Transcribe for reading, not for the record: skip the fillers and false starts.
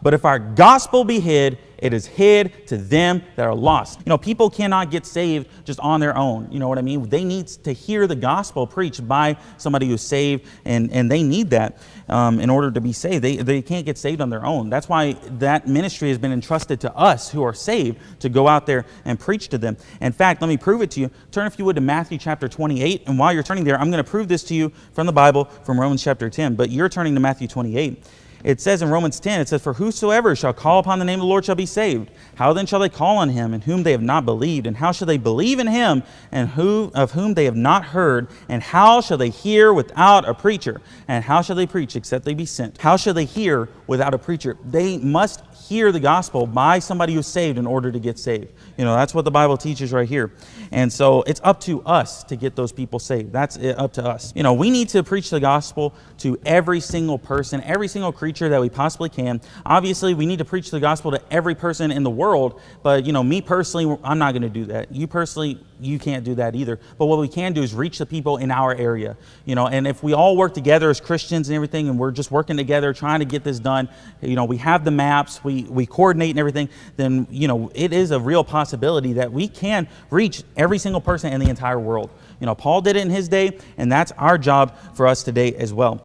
But if our gospel be hid, it is hid to them that are lost. People cannot get saved just on their own. You know what I mean? They need to hear the gospel preached by somebody who's saved, and they need that in order to be saved. They can't get saved on their own. That's why that ministry has been entrusted to us who are saved to go out there and preach to them. In fact, let me prove it to you. Turn, if you would, to Matthew chapter 28. And while you're turning there, I'm going to prove this to you from the Bible, from Romans chapter 10. But you're turning to Matthew 28. It says in Romans 10, it says, "For whosoever shall call upon the name of the Lord shall be saved. How then shall they call on him in whom they have not believed? And how shall they believe in him and of whom they have not heard? And how shall they hear without a preacher? And how shall they preach except they be sent?" How shall they hear without a preacher? They must hear the gospel by somebody who's saved in order to get saved. That's what the Bible teaches right here. And so it's up to us to get those people saved. That's up to us. We need to preach the gospel to every single person, every single creature that we possibly can. Obviously, we need to preach the gospel to every person in the world. But, me personally, I'm not going to do that. You personally, you can't do that either. But what we can do is reach the people in our area. And if we all work together as Christians and everything, and we're just working together trying to get this done, we have the maps, we coordinate and everything, then, it is a real possibility that we can reach every single person in the entire world. Paul did it in his day, and that's our job for us today as well.